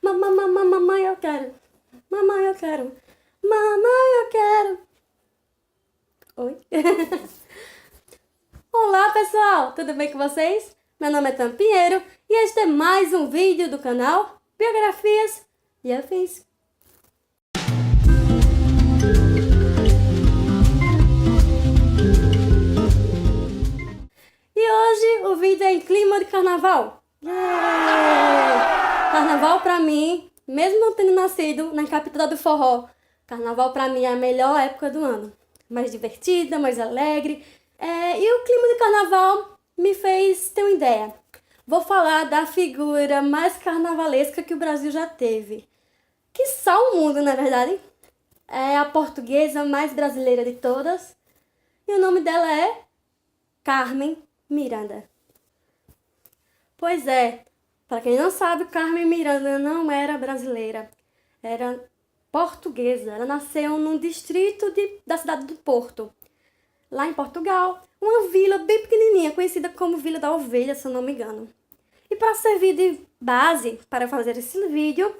Mamãe, eu quero. Mamãe, eu quero. Mamãe, eu quero. Oi? Olá, pessoal! Tudo bem com vocês? Meu nome é Tam Pinheiro e este é mais um vídeo do canal Biografias e Afins. E hoje o vídeo é em clima de carnaval. Yeah! Carnaval pra mim, mesmo não tendo nascido na capital do forró, carnaval pra mim é a melhor época do ano. Mais divertida, mais alegre. E o clima de carnaval me fez ter uma ideia. Vou falar da figura mais carnavalesca que o Brasil já teve. Quiçá o mundo, na verdade. É a portuguesa mais brasileira de todas. E o nome dela é Carmen Miranda. Pois é, para quem não sabe, Carmen Miranda não era brasileira. Era portuguesa. Ela nasceu num distrito da cidade do Porto, lá em Portugal, uma vila bem pequenininha, conhecida como Vila da Ovelha, se eu não me engano. E para servir de base para fazer esse vídeo,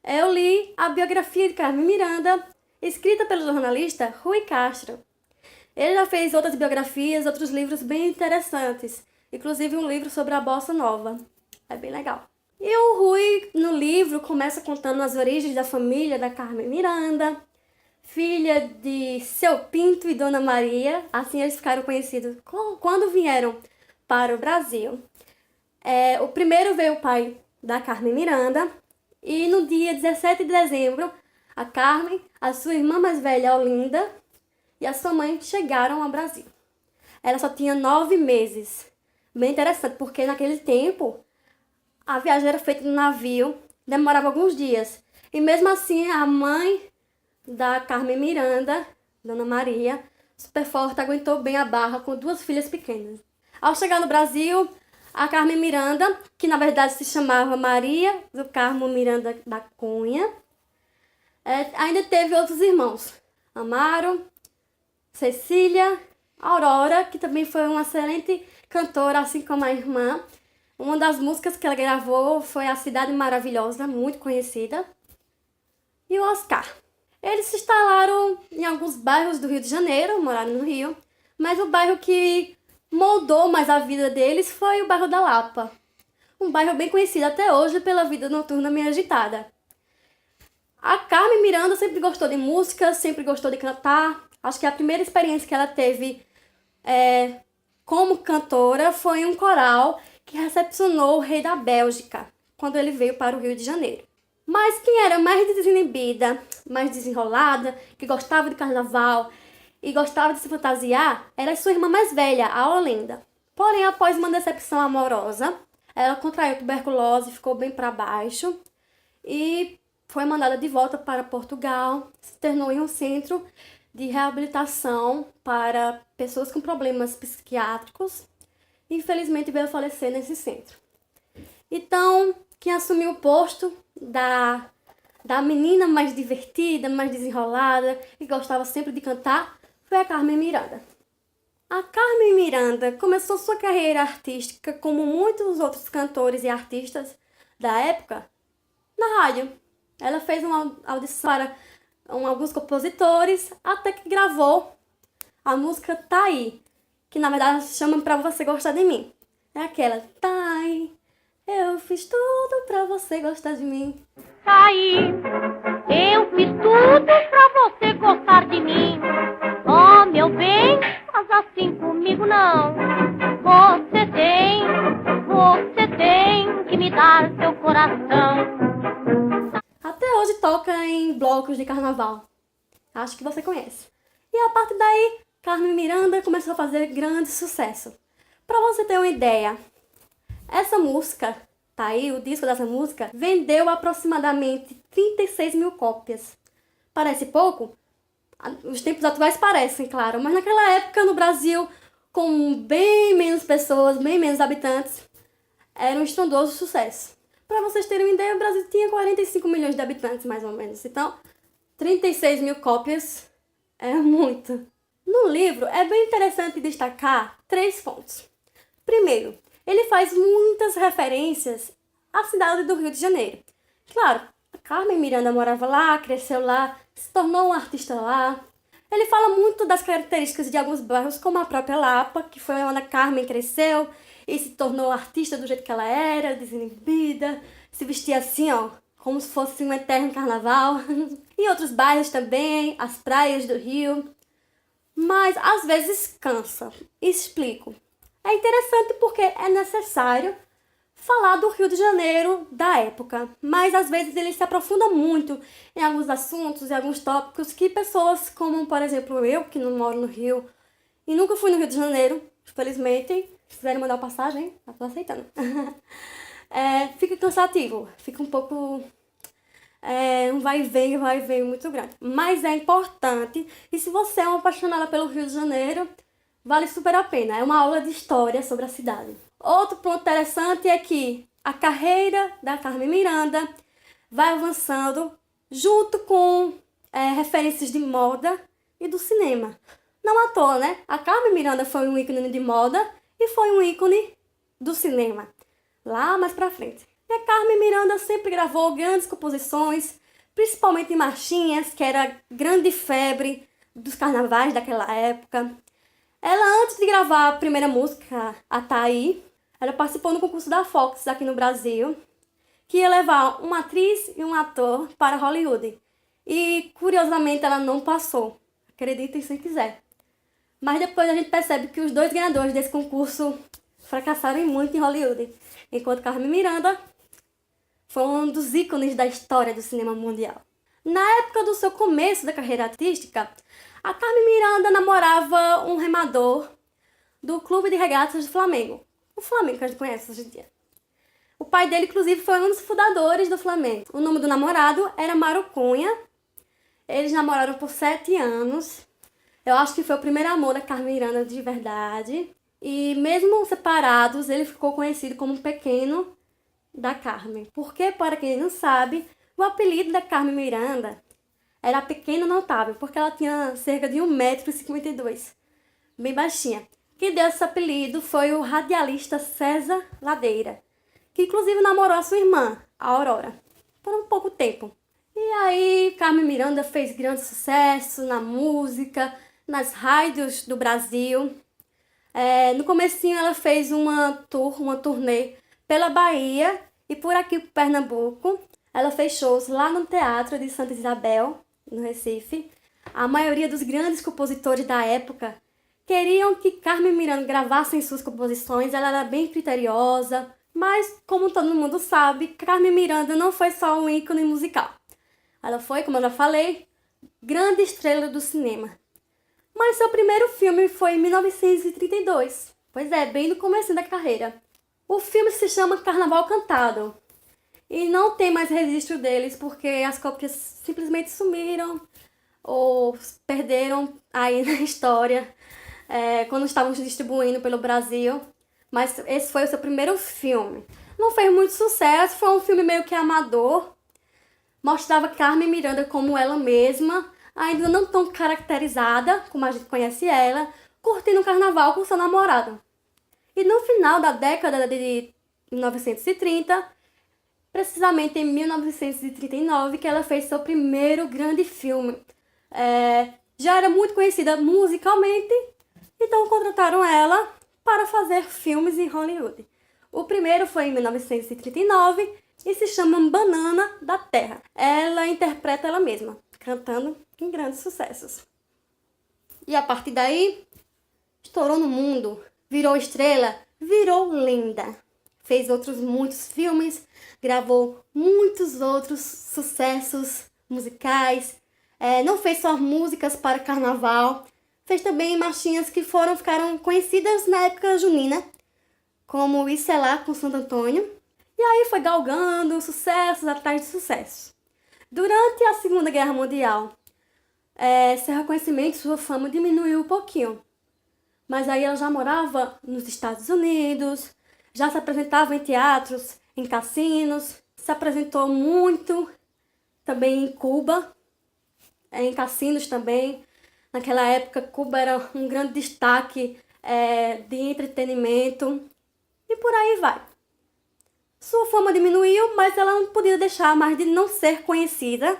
eu li a biografia de Carmen Miranda, escrita pelo jornalista Rui Castro. Ele já fez outras biografias, outros livros bem interessantes, inclusive um livro sobre a bossa nova. É bem legal. E o Rui, no livro, começa contando as origens da família da Carmen Miranda, filha de Seu Pinto e Dona Maria, assim eles ficaram conhecidos quando vieram para o Brasil. O primeiro veio o pai da Carmen Miranda, e no dia 17 de dezembro, a Carmen, a sua irmã mais velha, Olinda, e a sua mãe chegaram ao Brasil. Ela só tinha 9 meses. Bem interessante, porque naquele tempo, a viagem era feita no navio, demorava alguns dias. E mesmo assim, a mãe da Carmen Miranda, Dona Maria, super forte, aguentou bem a barra com 2 filhas pequenas. Ao chegar no Brasil, a Carmen Miranda, que na verdade se chamava Maria do Carmo Miranda da Cunha, ainda teve outros irmãos, Amaro, Cecília, Aurora, que também foi uma excelente cantora, assim como a irmã. Uma das músicas que ela gravou foi A Cidade Maravilhosa, muito conhecida. E o Oscar. Eles se instalaram em alguns bairros do Rio de Janeiro, moraram no Rio, mas o bairro que moldou mais a vida deles foi o bairro da Lapa. Um bairro bem conhecido até hoje pela vida noturna meio agitada. A Carmen Miranda sempre gostou de música, sempre gostou de cantar. Acho que a primeira experiência que ela teve como cantora foi um coral que recepcionou o rei da Bélgica, quando ele veio para o Rio de Janeiro. Mas quem era mais desinibida, mais desenrolada, que gostava de carnaval e gostava de se fantasiar, era sua irmã mais velha, a Olinda. Porém, após uma decepção amorosa, ela contraiu tuberculose, ficou bem para baixo e foi mandada de volta para Portugal, se internou em um centro de reabilitação para pessoas com problemas psiquiátricos. Infelizmente veio a falecer nesse centro. Então, quem assumiu o posto da menina mais divertida, mais desenrolada, que gostava sempre de cantar, foi a Carmen Miranda. A Carmen Miranda começou sua carreira artística, como muitos outros cantores e artistas da época, na rádio. Ela fez uma audição para alguns compositores, até que gravou a música Tá Aí, que na verdade se chama Pra Você Gostar de Mim. É aquela, tá aí, eu fiz tudo pra você gostar de mim. Tá aí, eu fiz tudo pra você gostar de mim. Oh, meu bem, faz assim comigo não. Você tem que me dar seu coração. Até hoje toca em blocos de carnaval. Acho que você conhece. E a partir daí, Carmen Miranda começou a fazer grande sucesso. Para você ter uma ideia, essa música, Tá Aí, o disco dessa música, vendeu aproximadamente 36 mil cópias. Parece pouco? Os tempos atuais parecem, claro, mas naquela época no Brasil, com bem menos pessoas, bem menos habitantes, era um estrondoso sucesso. Para vocês terem uma ideia, o Brasil tinha 45 milhões de habitantes, mais ou menos. Então, 36 mil cópias é muito. No livro, é bem interessante destacar 3 pontos. Primeiro, ele faz muitas referências à cidade do Rio de Janeiro. Claro, a Carmen Miranda morava lá, cresceu lá, se tornou uma artista lá. Ele fala muito das características de alguns bairros, como a própria Lapa, que foi onde a Carmen cresceu e se tornou artista do jeito que ela era, desinibida, se vestia assim, ó, como se fosse um eterno carnaval. E outros bairros também, as praias do Rio. Mas às vezes cansa. Explico. É interessante porque é necessário falar do Rio de Janeiro da época, mas às vezes ele se aprofunda muito em alguns assuntos, em alguns tópicos que pessoas como, por exemplo, eu, que não moro no Rio e nunca fui no Rio de Janeiro, infelizmente, se quiserem mandar passagem, eu tô aceitando. Fica cansativo, fica um pouco um vai e vem muito grande. Mas é importante, e se você é uma apaixonada pelo Rio de Janeiro, vale super a pena. É uma aula de história sobre a cidade. Outro ponto interessante é que a carreira da Carmen Miranda vai avançando junto com referências de moda e do cinema. Não à toa, né? A Carmen Miranda foi um ícone de moda e foi um ícone do cinema. Lá mais pra frente. E a Carmen Miranda sempre gravou grandes composições, principalmente em marchinhas, que era grande febre dos carnavais daquela época. Ela, antes de gravar a primeira música, a Thaí, ela participou no concurso da Fox aqui no Brasil, que ia levar uma atriz e um ator para Hollywood. E, curiosamente, ela não passou. Acreditem se quiser. Mas depois a gente percebe que os dois ganhadores desse concurso fracassaram muito em Hollywood, enquanto Carmen Miranda foi um dos ícones da história do cinema mundial. Na época do seu começo da carreira artística, a Carmen Miranda namorava um remador do Clube de Regatas do Flamengo. O Flamengo que a gente conhece hoje em dia. O pai dele, inclusive, foi um dos fundadores do Flamengo. O nome do namorado era Mário Cunha. Eles namoraram por 7 anos. Eu acho que foi o primeiro amor da Carmen Miranda de verdade. E mesmo separados, ele ficou conhecido como Pequeno da Carmen. Porque, para quem não sabe, o apelido da Carmen Miranda era Pequeno Notável, porque ela tinha cerca de 1,52 m, bem baixinha. Quem deu esse apelido foi o radialista César Ladeira, que inclusive namorou a sua irmã, a Aurora, por um pouco tempo. E aí, Carmen Miranda fez grande sucesso na música, nas rádios do Brasil. No comecinho ela fez uma turnê pela Bahia e por aqui por Pernambuco. Ela fez shows lá no Teatro de Santa Isabel, no Recife. A maioria dos grandes compositores da época queriam que Carmen Miranda gravasse suas composições. Ela era bem criteriosa, mas como todo mundo sabe, Carmen Miranda não foi só um ícone musical. Ela foi, como eu já falei, grande estrela do cinema. Mas seu primeiro filme foi em 1932. Pois é, bem no começo da carreira. O filme se chama Carnaval Cantado. E não tem mais registro deles porque as cópias simplesmente sumiram ou perderam aí na história quando estavam distribuindo pelo Brasil. Mas esse foi o seu primeiro filme. Não fez muito sucesso, foi um filme meio que amador. Mostrava Carmen Miranda como ela mesma, ainda não tão caracterizada como a gente conhece ela, curtindo o carnaval com seu namorado. E no final da década de 1930, precisamente em 1939, que ela fez seu primeiro grande filme. Já era muito conhecida musicalmente, então contrataram ela para fazer filmes em Hollywood. O primeiro foi em 1939 e se chama Banana da Terra. Ela interpreta ela mesma, cantando em grandes sucessos. E a partir daí, estourou no mundo, virou estrela, virou lenda. Fez outros muitos filmes, gravou muitos outros sucessos musicais. Não fez só músicas para carnaval, fez também marchinhas que ficaram conhecidas na época junina, como Isso é Lá com Santo Antônio. E aí foi galgando sucessos atrás de sucessos. Durante a Segunda Guerra Mundial, seu reconhecimento, sua fama diminuiu um pouquinho. Mas aí ela já morava nos Estados Unidos, já se apresentava em teatros, em cassinos, se apresentou muito também em Cuba, em cassinos também. Naquela época, Cuba era um grande destaque de entretenimento e por aí vai. Sua fama diminuiu, mas ela não podia deixar mais de não ser conhecida,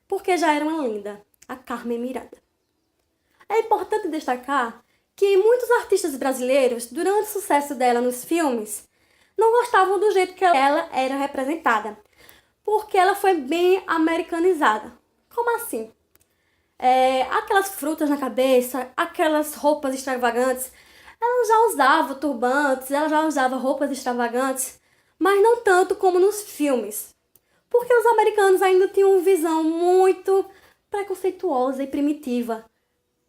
porque já era uma lenda, a Carmen Miranda. É importante destacar que muitos artistas brasileiros, durante o sucesso dela nos filmes, não gostavam do jeito que ela era representada, porque ela foi bem americanizada. Como assim? Aquelas frutas na cabeça, aquelas roupas extravagantes, ela já usava turbantes, ela já usava roupas extravagantes, mas não tanto como nos filmes. Porque os americanos ainda tinham uma visão muito preconceituosa e primitiva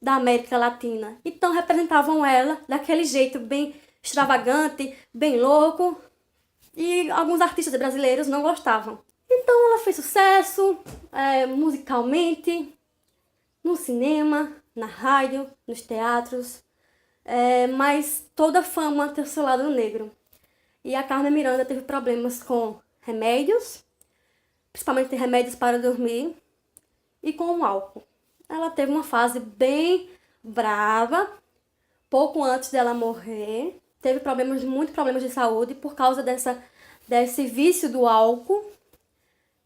da América Latina. Então representavam ela daquele jeito bem extravagante, bem louco. E alguns artistas brasileiros não gostavam. Então ela fez sucesso musicalmente, no cinema, na rádio, nos teatros. Mas toda a fama tem o seu lado negro. E a Carmen Miranda teve problemas com remédios, principalmente remédios para dormir, e com o álcool. Ela teve uma fase bem brava, pouco antes dela morrer. Teve muitos problemas de saúde por causa desse vício do álcool.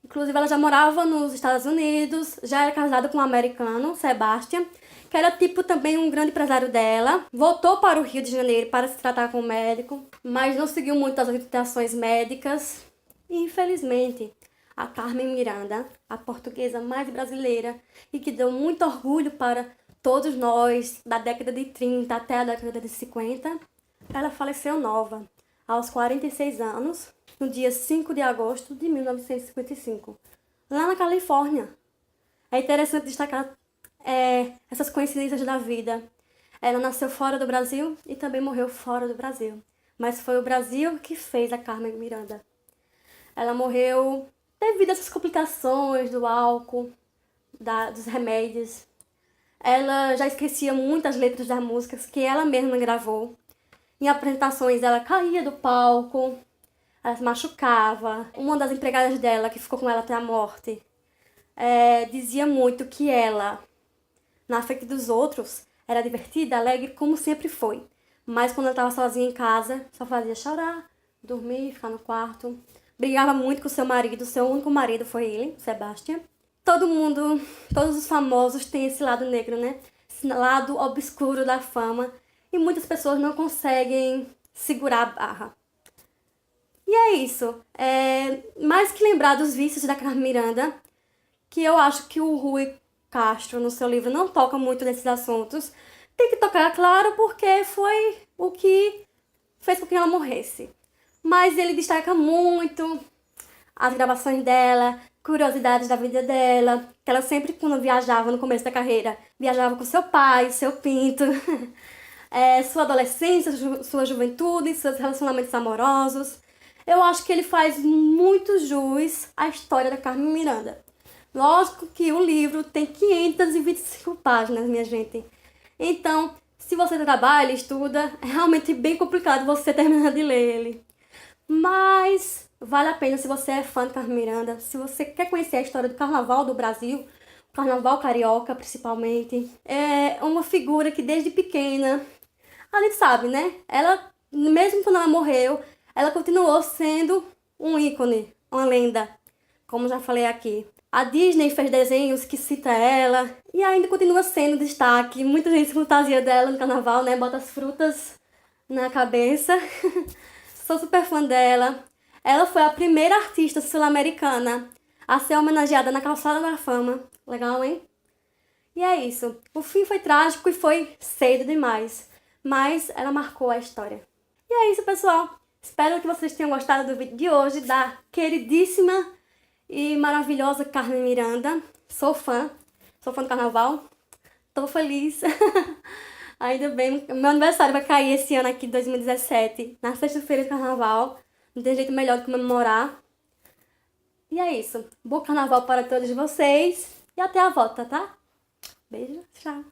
Inclusive, ela já morava nos Estados Unidos, já era casada com um americano, Sebastian, que era também um grande empresário dela. Voltou para o Rio de Janeiro para se tratar com um médico, mas não seguiu muito as orientações médicas. E, infelizmente, a Carmen Miranda, a portuguesa mais brasileira e que deu muito orgulho para todos nós, da década de 30 até a década de 50, ela faleceu nova, aos 46 anos, no dia 5 de agosto de 1955, lá na Califórnia. É interessante destacar essas coincidências da vida. Ela nasceu fora do Brasil e também morreu fora do Brasil. Mas foi o Brasil que fez a Carmen Miranda. Ela morreu devido a essas complicações do álcool, dos remédios. Ela já esquecia muitas letras das músicas que ela mesma gravou. Em apresentações ela caía do palco, ela se machucava. Uma das empregadas dela, que ficou com ela até a morte, dizia muito que ela, na frente dos outros, era divertida, alegre, como sempre foi. Mas quando ela estava sozinha em casa, só fazia chorar, dormir, ficar no quarto. Brigava muito com seu marido, seu único marido foi ele, Sebastian. Todos os famosos têm esse lado negro, né? Esse lado obscuro da fama. E muitas pessoas não conseguem segurar a barra. E é isso. Mais que lembrar dos vícios da Carmen Miranda, que eu acho que o Rui Castro, no seu livro, não toca muito nesses assuntos. Tem que tocar, claro, porque foi o que fez com que ela morresse. Mas ele destaca muito as gravações dela, curiosidades da vida dela, que ela sempre, quando viajava no começo da carreira, viajava com seu pai, seu pinto, sua adolescência, sua juventude, seus relacionamentos amorosos. Eu acho que ele faz muito jus à história da Carmen Miranda. Lógico que o livro tem 525 páginas, minha gente. Então, se você trabalha, estuda, é realmente bem complicado você terminar de ler ele. Mas vale a pena se você é fã de Carmen Miranda, se você quer conhecer a história do carnaval do Brasil, o carnaval carioca principalmente. É uma figura que desde pequena, a gente sabe, né? Ela, mesmo quando ela morreu, ela continuou sendo um ícone, uma lenda, como já falei aqui. A Disney fez desenhos que cita ela e ainda continua sendo destaque. Muita gente se fantasia dela no carnaval, né? Bota as frutas na cabeça. Sou super fã dela. Ela foi a primeira artista sul-americana a ser homenageada na Calçada da Fama. Legal, hein? E é isso. O fim foi trágico e foi cedo demais. Mas ela marcou a história. E é isso, pessoal. Espero que vocês tenham gostado do vídeo de hoje da queridíssima e maravilhosa Carmen Miranda. Sou fã do carnaval. Tô feliz. Ainda bem, meu aniversário vai cair esse ano aqui, 2017, na sexta-feira de carnaval. Não tem jeito melhor de comemorar. E é isso. Bom carnaval para todos vocês. E até a volta, tá? Beijo, tchau.